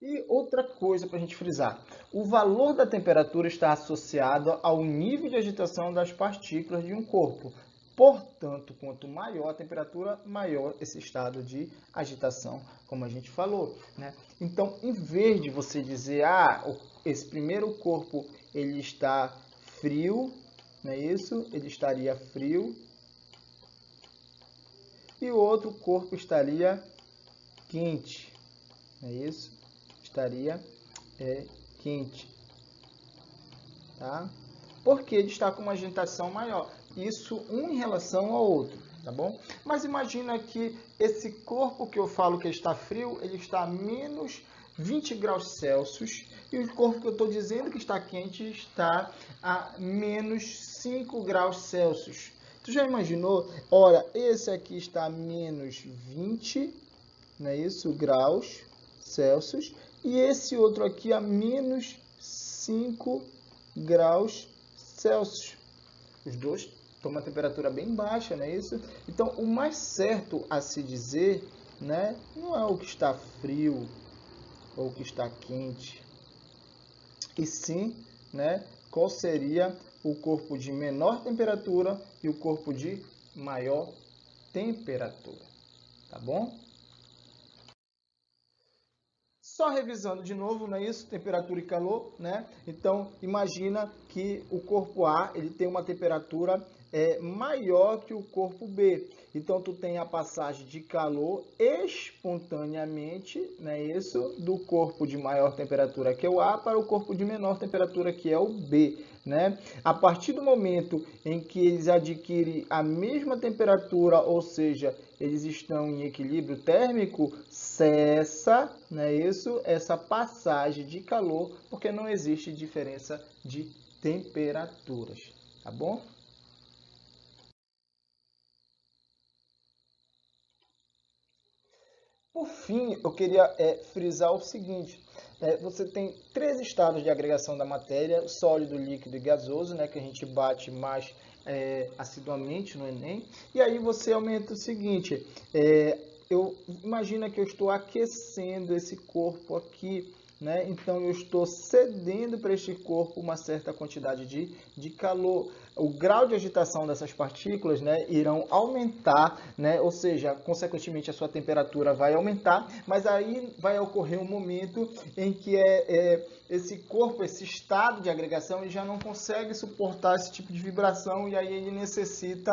E outra coisa para a gente frisar, o valor da temperatura está associado ao nível de agitação das partículas de um corpo. Portanto, quanto maior a temperatura, maior esse estado de agitação, como a gente falou, né? Então, em vez de você dizer, esse primeiro corpo ele está frio, não é isso? Ele estaria frio. E o outro corpo estaria quente, não é isso? Estaria quente, tá? Porque ele está com uma agitação maior. Isso um em relação ao outro, tá bom? Mas imagina que esse corpo que eu falo que está frio, ele está a menos 20 graus Celsius. E o corpo que eu estou dizendo que está quente está a menos 5 graus Celsius. Tu já imaginou? Olha, esse aqui está a menos 20, não é isso? Graus Celsius. E esse outro aqui a menos 5 graus Celsius. Os dois estão uma temperatura bem baixa, não é isso? Então, o mais certo a se dizer, né, não é o que está frio ou o que está quente, e sim, né, qual seria o corpo de menor temperatura e o corpo de maior temperatura, tá bom? Só revisando de novo, não é isso? Temperatura e calor, né? Então, imagina que o corpo A ele tem uma temperatura maior que o corpo B. Então, tu tem a passagem de calor espontaneamente, não é isso? Do corpo de maior temperatura, que é o A, para o corpo de menor temperatura, que é o B, né? A partir do momento em que eles adquirem a mesma temperatura, ou seja, eles estão em equilíbrio térmico, cessa, não é isso? Essa passagem de calor, porque não existe diferença de temperaturas, tá bom? Por fim, eu queria frisar o seguinte: você tem três estados de agregação da matéria: sólido, líquido e gasoso, né, que a gente bate mais assiduamente no Enem. E aí você aumenta o seguinte: imagina que eu estou aquecendo esse corpo aqui, né? Então eu estou cedendo para este corpo uma certa quantidade de calor. O grau de agitação dessas partículas, né, irão aumentar, né, ou seja, consequentemente a sua temperatura vai aumentar, mas aí vai ocorrer um momento em que esse corpo, esse estado de agregação, ele já não consegue suportar esse tipo de vibração e aí ele necessita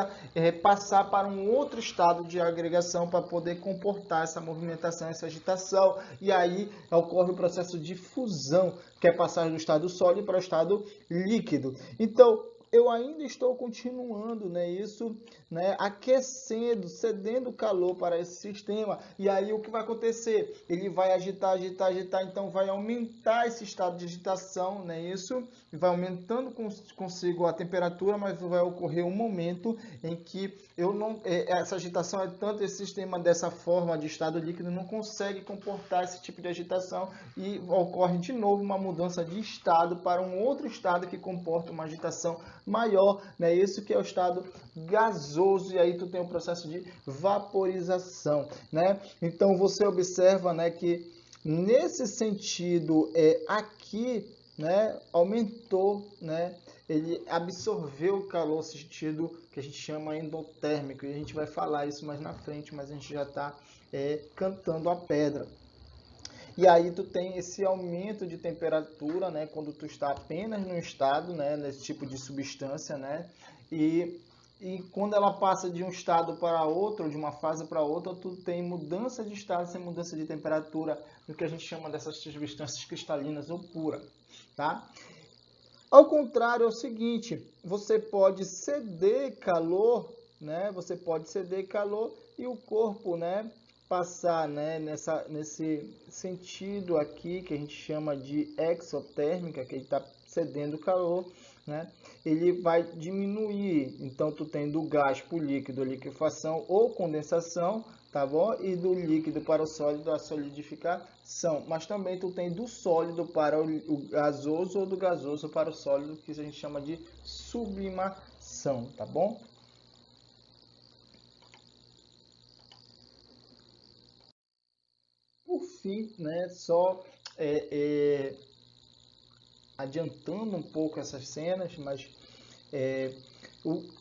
passar para um outro estado de agregação para poder comportar essa movimentação, essa agitação, e aí ocorre o processo de fusão, que é passar do estado sólido para o estado líquido. Então, eu ainda estou continuando, né, isso, né, aquecendo, cedendo calor para esse sistema. E aí o que vai acontecer? Ele vai agitar, agitar, agitar, então vai aumentar esse estado de agitação, né, isso, e vai aumentando consigo a temperatura, mas vai ocorrer um momento em que essa agitação é tanto, esse sistema dessa forma de estado líquido não consegue comportar esse tipo de agitação e ocorre de novo uma mudança de estado para um outro estado que comporta uma agitação maior, né? Isso que é o estado gasoso, e aí tu tem o processo de vaporização, né? Então você observa, né, que nesse sentido aqui, né, aumentou, né, ele absorveu o calor, sentido que a gente chama endotérmico, e a gente vai falar isso mais na frente, mas a gente já está cantando a pedra. E aí tu tem esse aumento de temperatura, né, quando tu está apenas no estado, né, nesse tipo de substância, né, e quando ela passa de um estado para outro, de uma fase para outra, tu tem mudança de estado sem mudança de temperatura, no que a gente chama dessas substâncias cristalinas ou puras, tá? Ao contrário, é o seguinte, você pode ceder calor, né? Você pode ceder calor e o corpo, né, passar, né, nesse sentido aqui que a gente chama de exotérmica, que ele está cedendo calor, né? Ele vai diminuir. Então tu tem do gás para o líquido a liquefação ou condensação, tá bom? E do líquido para o sólido a solidificação. Mas também tu tem do sólido para o gasoso ou do gasoso para o sólido, que a gente chama de sublimação, tá bom? Por fim, né, só adiantando um pouco essas cenas, mas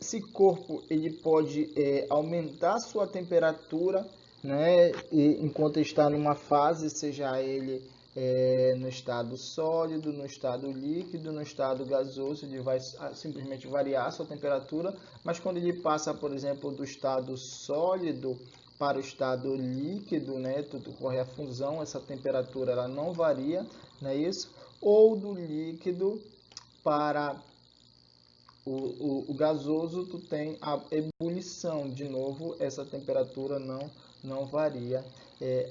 esse corpo ele pode aumentar sua temperatura, né, enquanto está numa fase, seja ele no estado sólido, no estado líquido, no estado gasoso, ele vai simplesmente variar a sua temperatura, mas quando ele passa, por exemplo, do estado sólido para o estado líquido, né, tudo ocorre a fusão, essa temperatura ela não varia, não é isso? Ou do líquido para o gasoso, tu tem a ebulição, de novo, essa temperatura não varia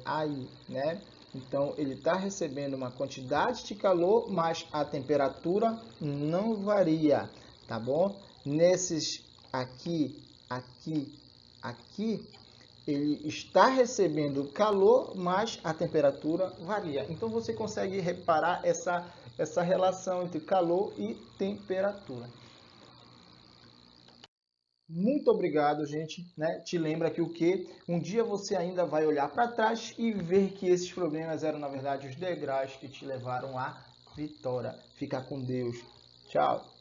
aí, né? Então, ele está recebendo uma quantidade de calor, mas a temperatura não varia, tá bom? Nesses aqui, ele está recebendo calor, mas a temperatura varia. Então, você consegue reparar essa relação entre calor e temperatura. Muito obrigado, gente. Né? Te lembra que o que? Um dia você ainda vai olhar para trás e ver que esses problemas eram, na verdade, os degraus que te levaram à vitória. Fica com Deus. Tchau.